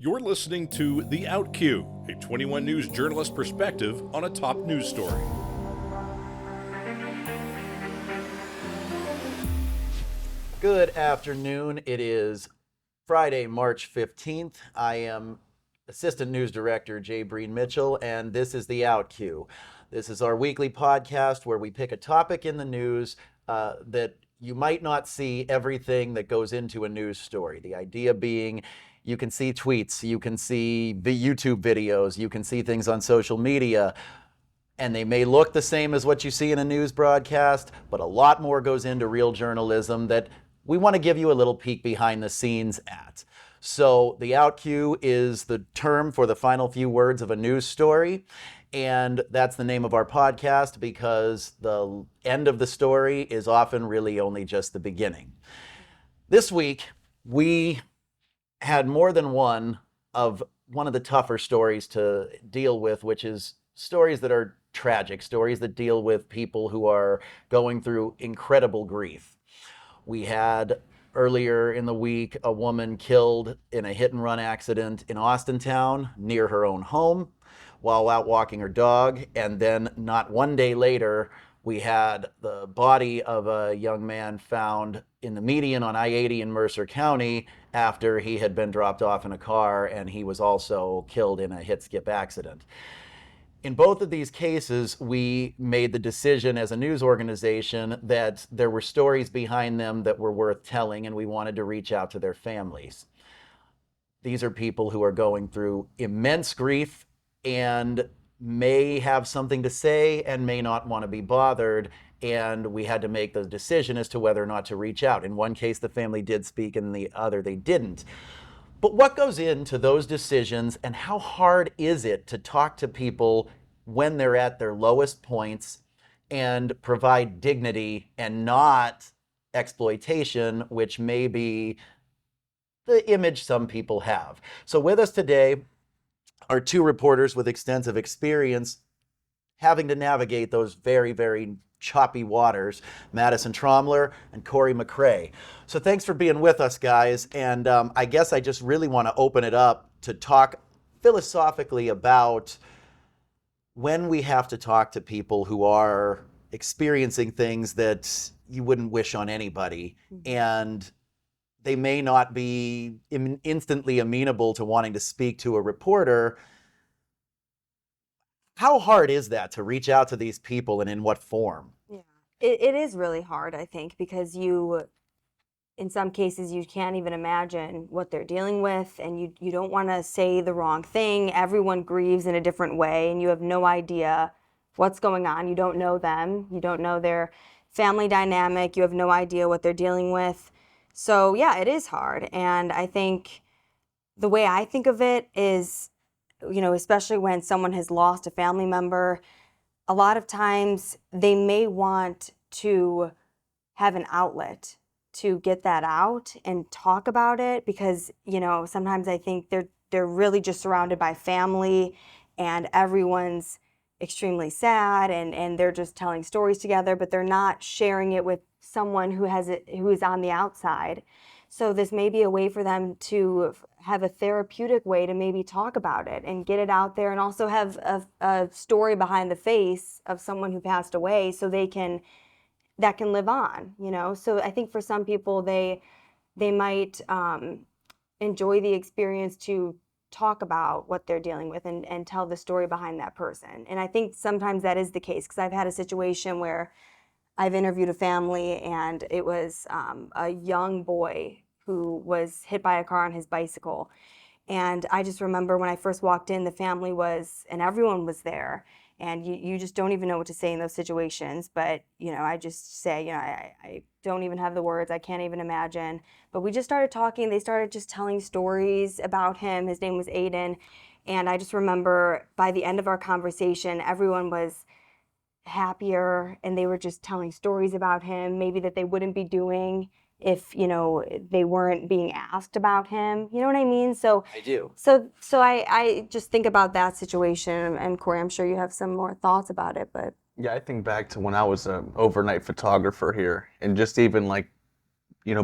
You're listening to The Outcue, a 21 News journalist perspective on a top news story. Good afternoon. It is Friday, March 15th. I am Assistant News Director Breen Mitchell, and this is The Outcue. This is our weekly podcast where we pick a topic in the news that you might not see everything that goes into a news story. The idea being you can see tweets, you can see the YouTube videos, you can see things on social media, and they may look the same as what you see in a news broadcast, but a lot more goes into real journalism that we want to give you a little peek behind the scenes at. So the outcue is the term for the final few words of a news story. And that's the name of our podcast because the end of the story is often really only just the beginning. This week, we had more than one of the tougher stories to deal with, which is stories that are tragic, stories that deal with people who are going through incredible grief. We had earlier in the week a woman killed in a hit and run accident in Austintown near her own home while out walking her dog. And then not one day later, we had the body of a young man found in the median on I-80 in Mercer County after he had been dropped off in a car, and he was also killed in a hit-skip accident. In both of these cases, we made the decision as a news organization that there were stories behind them that were worth telling, and we wanted to reach out to their families. These are people who are going through immense grief and may have something to say and may not want to be bothered, and we had to make the decision as to whether or not to reach out. In one case, the family did speak, and in the other, they didn't. But what goes into those decisions, and how hard is it to talk to people when they're at their lowest points and provide dignity and not exploitation, which may be the image some people have? So with us today are two reporters with extensive experience having to navigate those very, very choppy waters, Madison Tromler and Corey McCrae. So thanks for being with us, guys. And I guess I just really want to open it up to talk philosophically about when we have to talk to people who are experiencing things that you wouldn't wish on anybody. And they may not be instantly amenable to wanting to speak to a reporter. How hard is that to reach out to these people, and in what form? Yeah, it is really hard, I think, because in some cases, you can't even imagine what they're dealing with, and you don't want to say the wrong thing. Everyone grieves in a different way, and you have no idea what's going on. You don't know them. You don't know their family dynamic. You have no idea what they're dealing with. So, yeah, it is hard. And I think the way I think of it is, especially when someone has lost a family member, a lot of times they may want to have an outlet to get that out and talk about it because, sometimes I think they're really just surrounded by family and everyone's extremely sad and they're just telling stories together, but they're not sharing it with someone who is on the outside. So this may be a way for them to have a therapeutic way to maybe talk about it and get it out there, and also have a story behind the face of someone who passed away, so that can live on. So I think for some people they might enjoy the experience to talk about what they're dealing with and tell the story behind that person. And I think sometimes that is the case, because I've had a situation where I've interviewed a family, and it was a young boy who was hit by a car on his bicycle. And I just remember when I first walked in, the family and everyone was there. And you just don't even know what to say in those situations. But, I just say, I don't even have the words. I can't even imagine. But we just started talking. They started just telling stories about him. His name was Aiden. And I just remember by the end of our conversation, everyone was happier, and they were just telling stories about him, maybe that they wouldn't be doing if they weren't being asked about him. You know what I mean? So I do. So I just think about that situation, and Corey, I'm sure you have some more thoughts about it. But yeah, I think back to when I was an overnight photographer here, and just even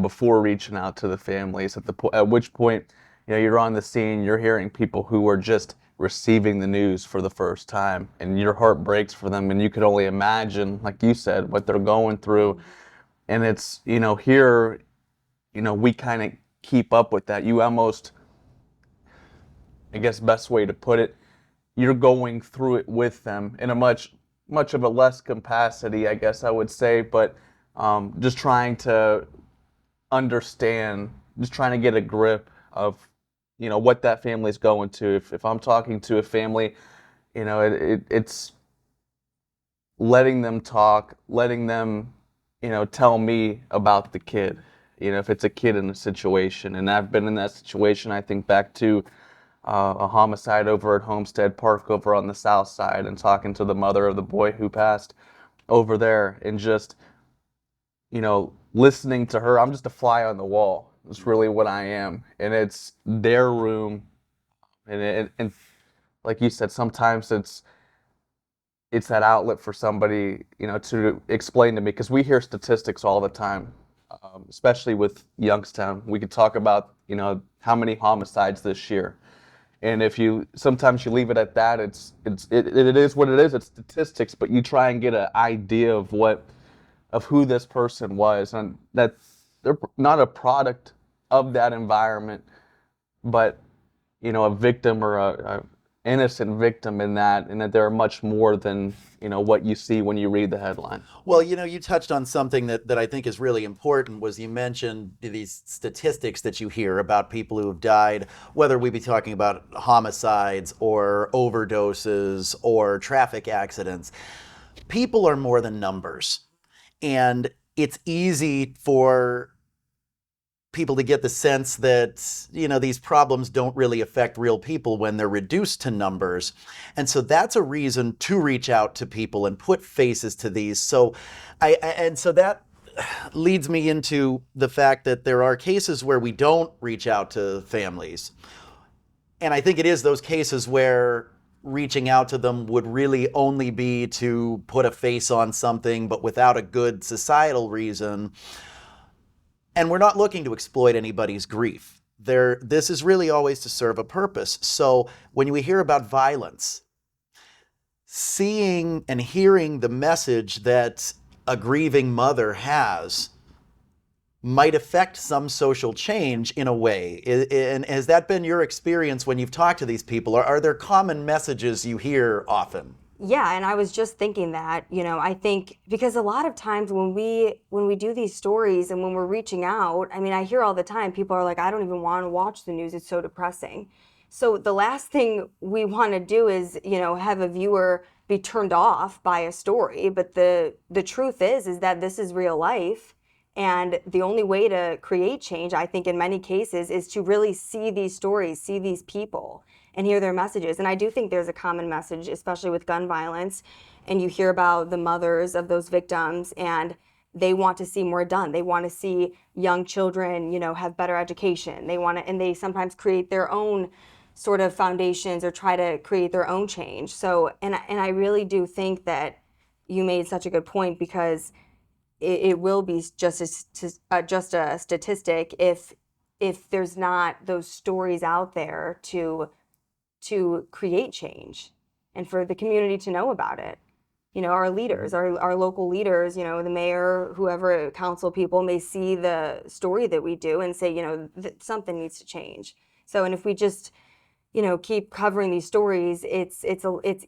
before reaching out to the families, at which point you're on the scene, you're hearing people who are just receiving the news for the first time, and your heart breaks for them, and you could only imagine, like you said, what they're going through. And it's, here, we kind of keep up with that. You almost, I guess best way to put it, you're going through it with them in a much of a less capacity, I guess I would say, but just trying to understand, just trying to get a grip of, what that family's going to. If I'm talking to a family, it's letting them talk, letting them, tell me about the kid, if it's a kid in a situation. And I've been in that situation. I think back to a homicide over at Homestead Park over on the south side, and talking to the mother of the boy who passed over there, and just, listening to her. I'm just a fly on the wall. It's really what I am. And it's their room. And like you said, sometimes it's that outlet for somebody, to explain to me, because we hear statistics all the time, especially with Youngstown. We could talk about, how many homicides this year. And if sometimes you leave it at that, it is what it is. It's statistics, but you try and get an idea of who this person was, and that they're not a product of that environment, but a victim, or a innocent victim in that, and that they're much more than what you see when you read the headline. Well, you touched on something that I think is really important. Was you mentioned these statistics that you hear about people who have died, whether we be talking about homicides or overdoses or traffic accidents. People are more than numbers, and it's easy for people to get the sense that, these problems don't really affect real people when they're reduced to numbers. And so that's a reason to reach out to people and put faces to these. So so that leads me into the fact that there are cases where we don't reach out to families. And I think it is those cases where reaching out to them would really only be to put a face on something, but without a good societal reason. And we're not looking to exploit anybody's grief. This is really always to serve a purpose. So when we hear about violence, seeing and hearing the message that a grieving mother has might affect some social change in a way. And has that been your experience when you've talked to these people? Are there common messages you hear often? Yeah, and I was just thinking that, I think because a lot of times when we do these stories and when we're reaching out, I hear all the time, people are like, I don't even want to watch the news, it's so depressing. So the last thing we want to do is, have a viewer be turned off by a story. But the truth is that this is real life. And the only way to create change, I think in many cases, is to really see these stories, see these people, and hear their messages. And I do think there's a common message, especially with gun violence. And you hear about the mothers of those victims, and they want to see more done. They want to see young children, have better education. And they sometimes create their own sort of foundations or try to create their own change. So, and I really do think that you made such a good point, because it will be just a statistic if there's not those stories out there to create change and for the community to know about it. Our leaders, our local leaders, the mayor, whoever, council people may see the story that we do and say, something needs to change. So, and if we just, keep covering these stories, it's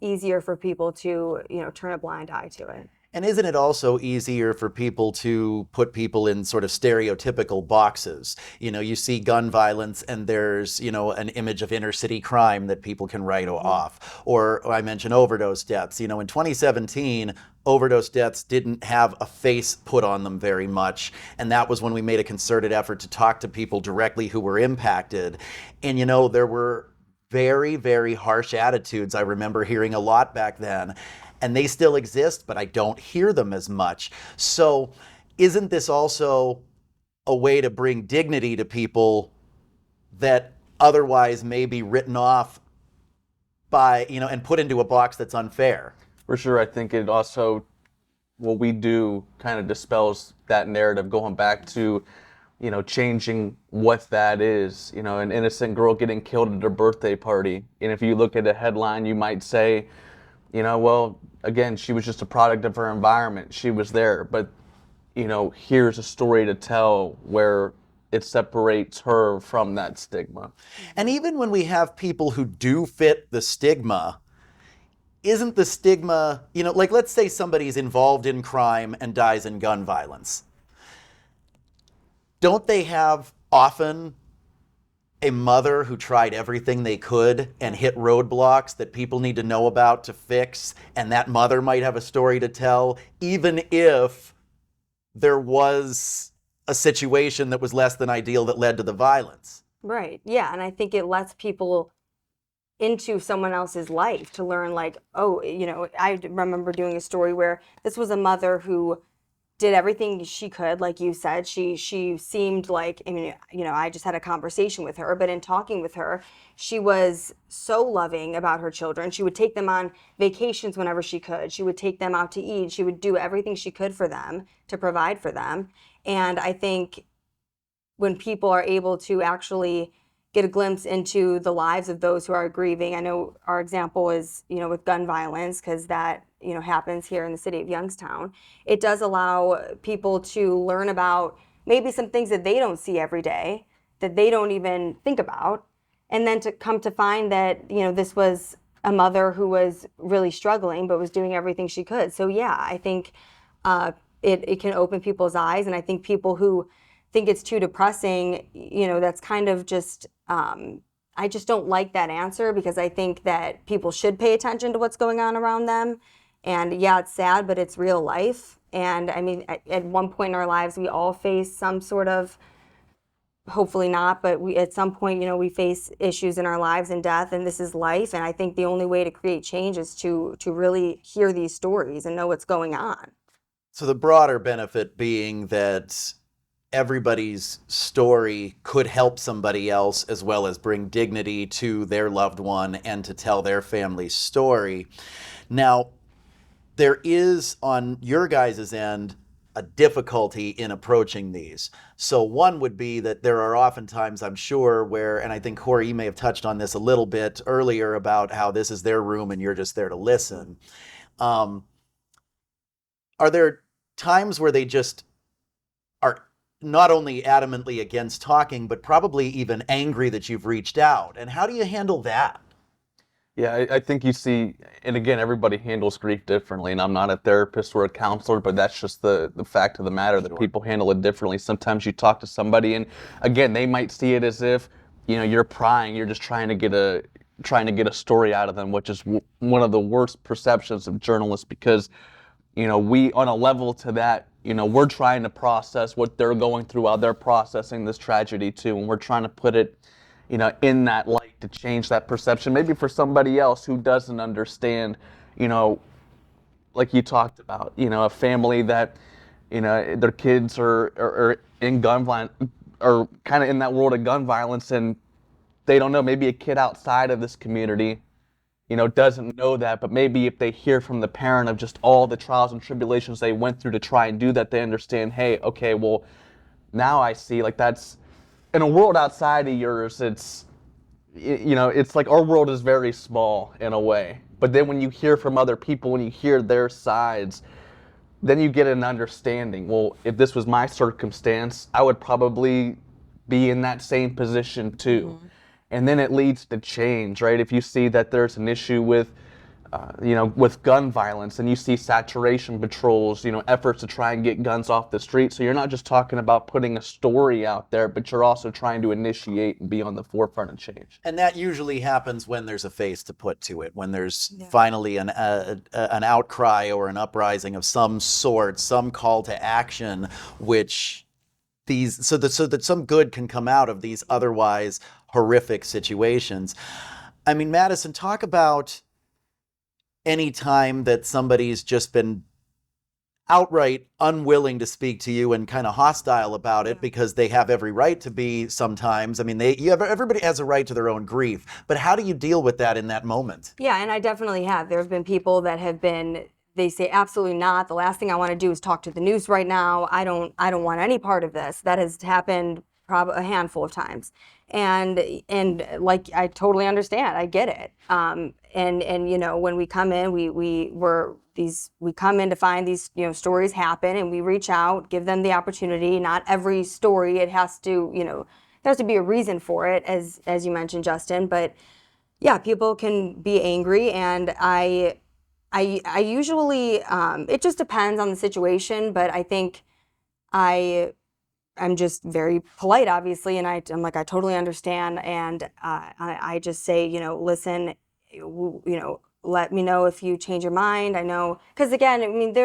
easier for people to, turn a blind eye to it. And isn't it also easier for people to put people in sort of stereotypical boxes? You see gun violence and there's, an image of inner city crime that people can write off. Or I mentioned overdose deaths. In 2017, overdose deaths didn't have a face put on them very much. And that was when we made a concerted effort to talk to people directly who were impacted. And, there were very, very harsh attitudes. I remember hearing a lot back then. And they still exist, but I don't hear them as much. So isn't this also a way to bring dignity to people that otherwise may be written off by, and put into a box that's unfair? For sure. I think it also, what we do kind of dispels that narrative, going back to changing what that is. An innocent girl getting killed at her birthday party. And if you look at a headline, you might say, well, again, she was just a product of her environment. She was there. But, here's a story to tell where it separates her from that stigma. And even when we have people who do fit the stigma, isn't the stigma, like let's say somebody's involved in crime and dies in gun violence. Don't they have often a mother who tried everything they could and hit roadblocks that people need to know about to fix, and that mother might have a story to tell, even if there was a situation that was less than ideal that led to the violence? Right. Yeah. And I think it lets people into someone else's life to learn, like, oh, I remember doing a story where this was a mother who did everything she could, like you said. She seemed like, I just had a conversation with her, but in talking with her, she was so loving about her children. She would take them on vacations whenever she could. She would take them out to eat. She would do everything she could for them to provide for them. And I think when people are able to actually get a glimpse into the lives of those who are grieving. I know our example is, with gun violence, because that, happens here in the city of Youngstown. It does allow people to learn about maybe some things that they don't see every day, that they don't even think about. And then to come to find that, this was a mother who was really struggling, but was doing everything she could. So yeah, I think it can open people's eyes. And I think people who think it's too depressing, that's kind of just, I just don't like that answer, because I think that people should pay attention to what's going on around them. And yeah, it's sad, but it's real life. And I mean, at one point in our lives, we all face some sort of, hopefully not, but at some point, we face issues in our lives and death, and this is life. And I think the only way to create change is to really hear these stories and know what's going on. So the broader benefit being that everybody's story could help somebody else, as well as bring dignity to their loved one and to tell their family's story. Now, there is, on your guys' end, a difficulty in approaching these. So one would be that there are oftentimes, I'm sure, where, and I think Corey, you may have touched on this a little bit earlier about how this is their room and you're just there to listen. Are there times where they just are not only adamantly against talking, but probably even angry that you've reached out? And how do you handle that? Yeah, I think you see, and again, everybody handles grief differently, and I'm not a therapist or a counselor, but that's just the fact of the matter, that people handle it differently. Sometimes you talk to somebody, and again, they might see it as if, you're prying, you're just trying to get a story out of them, which is one of the worst perceptions of journalists, because, we, on a level to that, we're trying to process what they're going through while they're processing this tragedy too, and we're trying to put it, in that light to change that perception, maybe for somebody else who doesn't understand, like you talked about, a family that, their kids are in gun violence, or kind of in that world of gun violence, and they don't know, maybe a kid outside of this community, doesn't know that, but maybe if they hear from the parent of just all the trials and tribulations they went through to try and do that, they understand, hey, okay, well, now I see, like, that's, in a world outside of yours, it's like our world is very small in a way. But then when you hear from other people, when you hear their sides, then you get an understanding. Well, if this was my circumstance, I would probably be in that same position too. Mm-hmm. And then it leads to change, right? If you see that there's an issue with with gun violence, and you see saturation patrols, efforts to try and get guns off the street. So you're not just talking about putting a story out there, but you're also trying to initiate and be on the forefront of change. And that usually happens when there's a face to put to it, when there's finally an outcry or an uprising of some sort, some call to action, which so that some good can come out of these otherwise horrific situations. I mean, Madison, talk about any time that somebody's just been outright unwilling to speak to you and kind of hostile about it, because they have every right to be sometimes. I mean, everybody has a right to their own grief, but how do you deal with that in that moment? Yeah, and I definitely have. There have been people that have been they say absolutely not. The last thing I want to do is talk to the news right now. I don't want any part of this. That has happened probably a handful of times. And like, I totally understand. I get it. And you know, when we come in, we come in to find these, you know, stories happen, and we reach out, give them the opportunity. Not every story, it has to, you know, there has to be a reason for it, as you mentioned, Justin. But yeah, people can be angry, and I usually, it just depends on the situation, but I think I'm just very polite, obviously, and I'm like, I totally understand, and I just say, you know, listen, you know, let me know if you change your mind. I know, because again, I mean,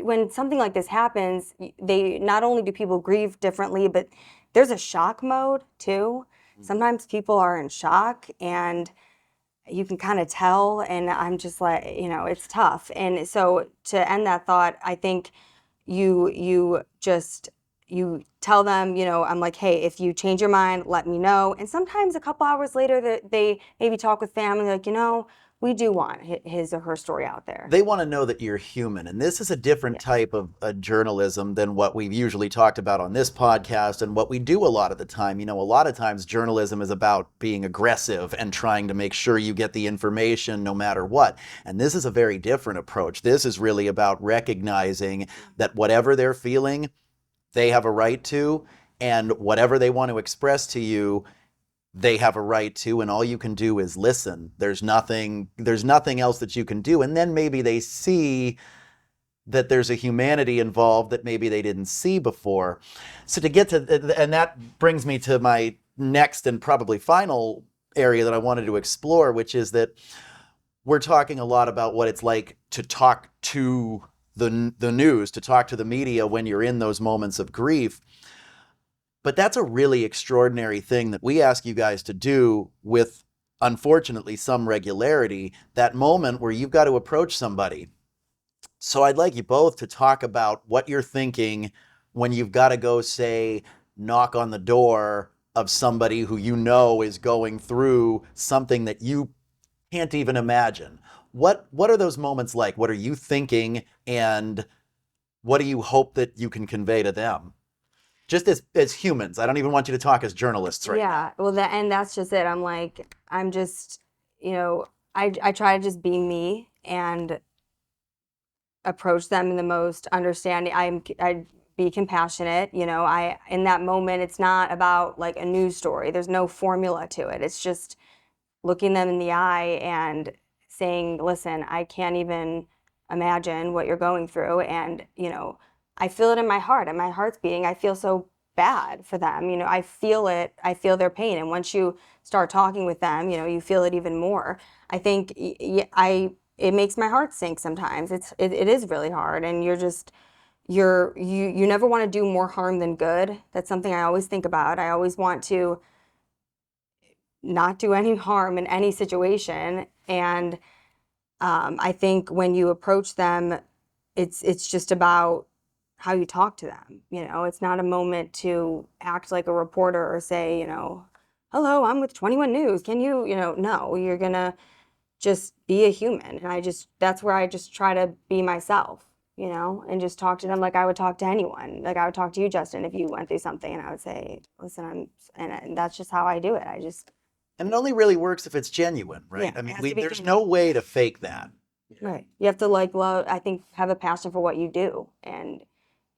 when something like this happens, they not only do people grieve differently, but there's a shock mode too. Sometimes people are in shock, and you can kind of tell, and I'm just like, you know, it's tough. And so to end that thought, I think you tell them, you know, I'm like, hey, if you change your mind, let me know. And sometimes a couple hours later, they maybe talk with family, like, you know, we do want his or her story out there. They want to know that you're human. And this is a different type of journalism than what we've usually talked about on this podcast and what we do a lot of the time. You know, a lot of times journalism is about being aggressive and trying to make sure you get the information no matter what. And this is a very different approach. This is really about recognizing that whatever they're feeling, they have a right to, and whatever they want to express to you, they have a right to, and all you can do is listen. There's nothing else that you can do. And then maybe they see that there's a humanity involved that maybe they didn't see before. So to get to, and that brings me to my next and probably final area that I wanted to explore, which is that we're talking a lot about what it's like to talk to the news, to talk to the media when you're in those moments of grief. But that's a really extraordinary thing that we ask you guys to do with, unfortunately, some regularity, that moment where you've got to approach somebody. So I'd like you both to talk about what you're thinking when you've got to go, say, knock on the door of somebody who you know is going through something that you can't even imagine. What are those moments like? What are you thinking, and what do you hope that you can convey to them? Just as humans. I don't even want you to talk as journalists right now. Yeah, well, and that's just it. I'm like, I'm just, you know, I try to just be me and approach them in the most understanding. I be compassionate, you know. In that moment, it's not about like a news story. There's no formula to it. It's just looking them in the eye and saying, listen, I can't even imagine what you're going through, and you know, I feel it in my heart, and my heart's beating. I feel so bad for them. You know, I feel it. I feel their pain. And once you start talking with them, you know, you feel it even more. I think it makes my heart sink sometimes. It is really hard. And you never want to do more harm than good. That's something I always think about. I always want to not do any harm in any situation. And I think when you approach them, it's just about how you talk to them. You know, it's not a moment to act like a reporter or say, you know, hello, I'm with 21 News. Can you, you know, no, you're gonna just be a human. And that's where I just try to be myself, you know, and just talk to them like I would talk to anyone. Like I would talk to you, Justin, if you went through something, and I would say, listen, and that's just how I do it. And it only really works if it's genuine, right? Yeah, I mean, it has to be there's genuine. no way to fake that. Right. You have to like love, I think, have a passion for what you do, and,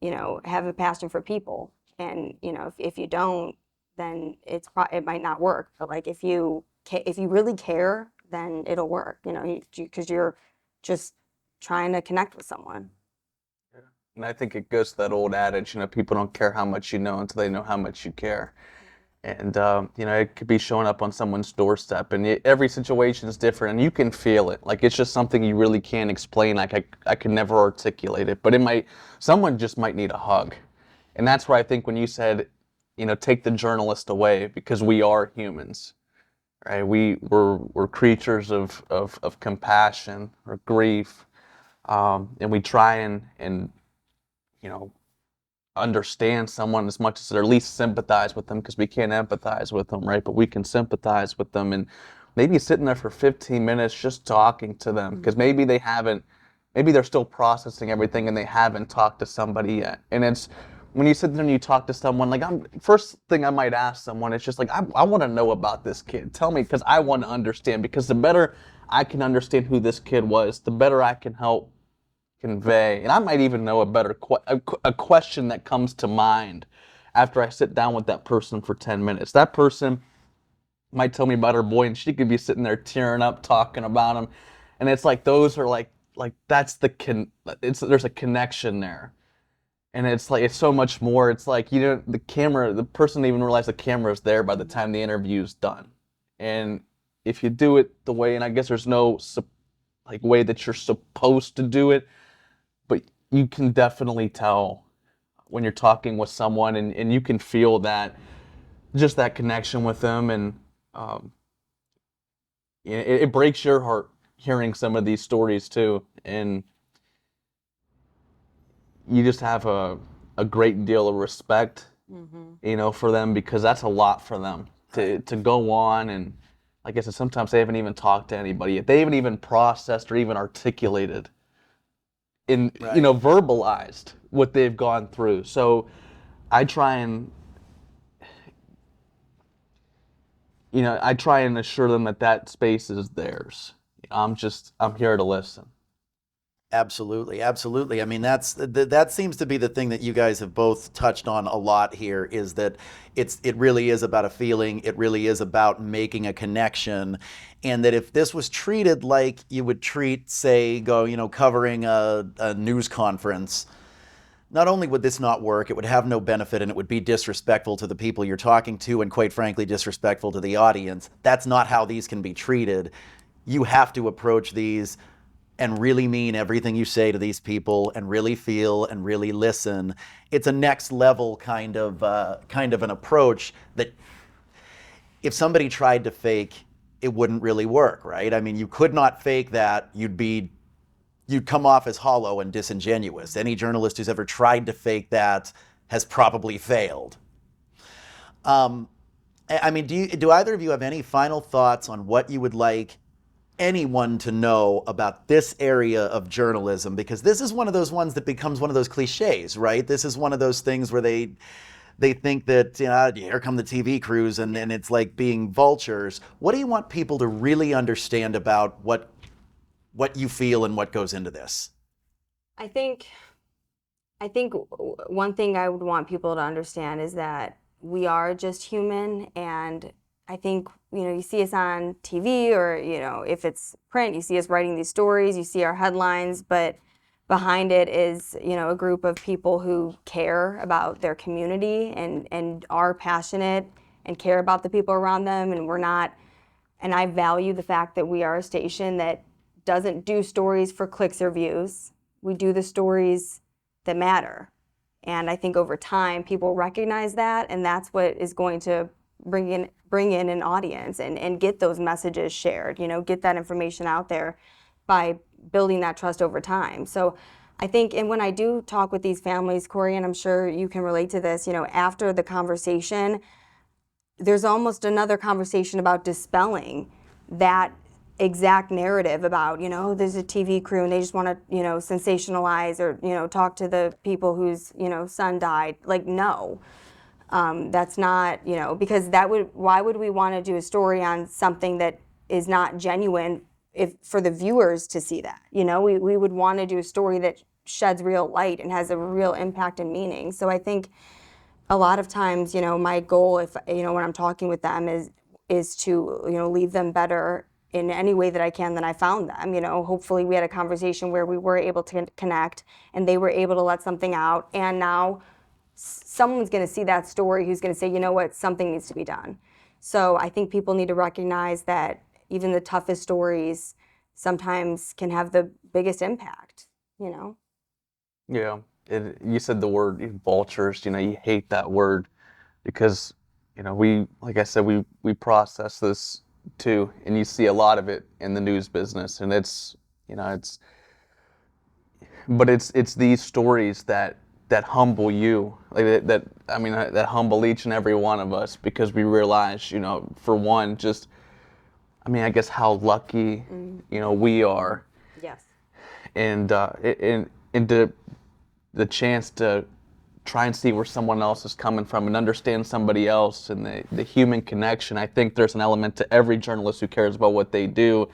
you know, have a passion for people. And, you know, if you don't, then it might not work. But like if you really care, then it'll work, you know, because you're just trying to connect with someone. And I think it goes to that old adage, you know, people don't care how much you know until they know how much you care. And, you know, it could be showing up on someone's doorstep, and every situation is different, and you can feel it. Like, it's just something you really can't explain. Like, I can never articulate it, but someone just might need a hug. And that's where I think when you said, you know, take the journalist away, because we are humans, right? We're creatures of compassion or grief, and we try and, you know, understand someone as much as, or at least sympathize with them, because we can't empathize with them, right? But we can sympathize with them, and maybe sitting there for 15 minutes just talking to them, because maybe they haven't maybe they're still processing everything and they haven't talked to somebody yet. And it's when you sit there and you talk to someone, like first thing I might ask someone, it's just like, I want to know about this kid. Tell me, because I want to understand. Because the better I can understand who this kid was, the better I can help convey. And I might even know a better a question that comes to mind after I sit down with that person for 10 minutes. That person might tell me about her boy, and she could be sitting there tearing up talking about him. And it's like those are like that's there's a connection there. And it's like, it's so much more. It's like, the person didn't even realize the camera is there by the time the interview's done. And if you do it the way, and I guess there's no way that you're supposed to do it, but you can definitely tell when you're talking with someone, and you can feel that, just that connection with them. And it breaks your heart hearing some of these stories too. And you just have a great deal of respect, for them, because that's a lot for them to go on. And like I said, sometimes they haven't even talked to anybody yet. They haven't even processed or even articulated verbalized what they've gone through. So I try and assure them that space is theirs. I'm here to listen. Absolutely, absolutely. I mean, that seems to be the thing that you guys have both touched on a lot here, is that it really is about a feeling. It really is about making a connection. And that if this was treated like you would treat, say, covering a news conference, not only would this not work, it would have no benefit, and it would be disrespectful to the people you're talking to, and quite frankly, disrespectful to the audience. That's not how these can be treated. You have to approach these and really mean everything you say to these people, and really feel and really listen. It's a next level kind of an approach that if somebody tried to fake, it wouldn't really work, right? I mean, you could not fake that. You'd come off as hollow and disingenuous. Any journalist who's ever tried to fake that has probably failed. I mean, do either of you have any final thoughts on what you would like anyone to know about this area of journalism? Because this is one of those ones that becomes one of those cliches, right? This is one of those things where they think that, here come the TV crews, and it's like being vultures. What do you want people to really understand about what you feel and what goes into this? I think one thing I would want people to understand is that we are just human, and I think, you see us on TV, or, if it's print, you see us writing these stories, you see our headlines, but behind it is, a group of people who care about their community and are passionate and care about the people around them. And I value the fact that we are a station that doesn't do stories for clicks or views. We do the stories that matter. And I think over time, people recognize that, and that's what is going to bring in an audience and get those messages shared, get that information out there by building that trust over time. So I think, and when I do talk with these families, Corey, and I'm sure you can relate to this, after the conversation, there's almost another conversation about dispelling that exact narrative about, there's a TV crew and they just want to, sensationalize or, talk to the people whose, son died. Like, no. That's not, because why would we want to do a story on something that is not genuine for the viewers to see that? We would want to do a story that sheds real light and has a real impact and meaning. So I think a lot of times, my goal, if, when I'm talking with them is to, leave them better in any way that I can than I found them. Hopefully we had a conversation where we were able to connect and they were able to let something out, and now someone's going to see that story who's going to say, what, something needs to be done. So I think people need to recognize that even the toughest stories sometimes can have the biggest impact, Yeah. You said the word vultures, you hate that word because, like I said, we process this too, and you see a lot of it in the news business, and it's these stories that humble you, like that humble each and every one of us, because we realize, for one, just, I guess how lucky, we are. Yes. and the chance to try and see where someone else is coming from and understand somebody else and the human connection. I think there's an element to every journalist who cares about what they do,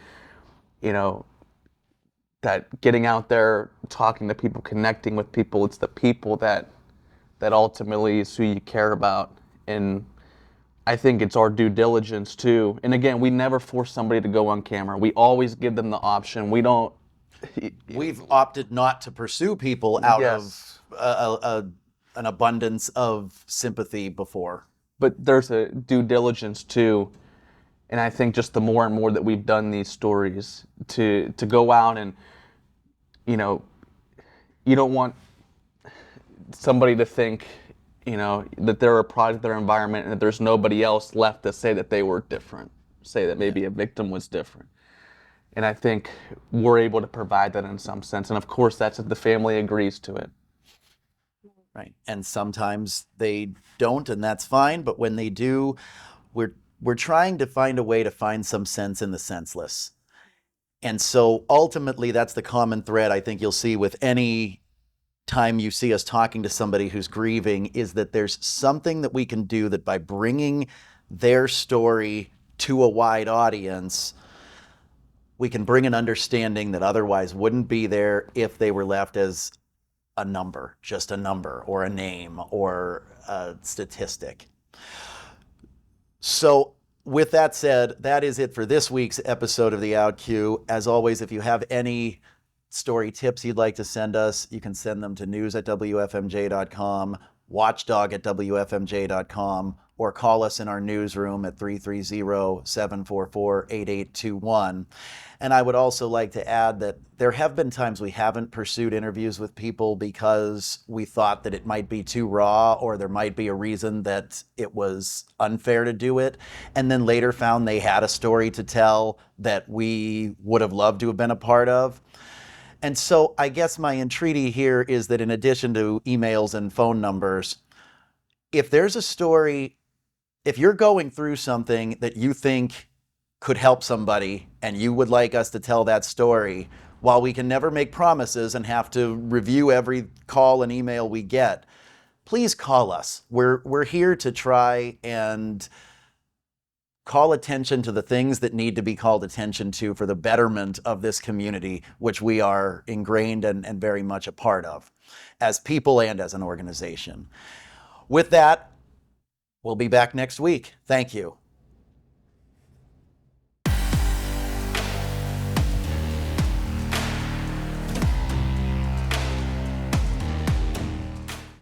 you know, that getting out there, talking to people, connecting with people, it's the people that ultimately is who you care about. And I think it's our due diligence too. And again, we never force somebody to go on camera. We always give them the option. We don't. We've opted not to pursue people out Yes. of an abundance of sympathy before. But there's a due diligence too. And I think just the more and more that we've done these stories to go out and, you know, you don't want somebody to think, you know, that they're a product of their environment and that there's nobody else left to say that they were different, say that maybe a victim was different. And I think we're able to provide that in some sense. And of course, that's if the family agrees to it. Right. And sometimes they don't, and that's fine. But when they do, we're trying to find a way to find some sense in the senseless. And so ultimately, that's the common thread I think you'll see with any time you see us talking to somebody who's grieving, is that there's something that we can do that by bringing their story to a wide audience, we can bring an understanding that otherwise wouldn't be there if they were left as a number, just a number or a name or a statistic. So with that said, that is it for this week's episode of the Outcue. As always, if you have any story tips you'd like to send us, you can send them to news@wfmj.com, watchdog@wfmj.com, or call us in our newsroom at 330-744-8821. And I would also like to add that there have been times we haven't pursued interviews with people because we thought that it might be too raw, or there might be a reason that it was unfair to do it, and then later found they had a story to tell that we would have loved to have been a part of. And so I guess my entreaty here is that in addition to emails and phone numbers, if there's a story, if you're going through something that you think could help somebody and you would like us to tell that story, while we can never make promises and have to review every call and email we get, please call us. We're here to try and call attention to the things that need to be called attention to for the betterment of this community, which we are ingrained and very much a part of as people and as an organization. With that, we'll be back next week. Thank you.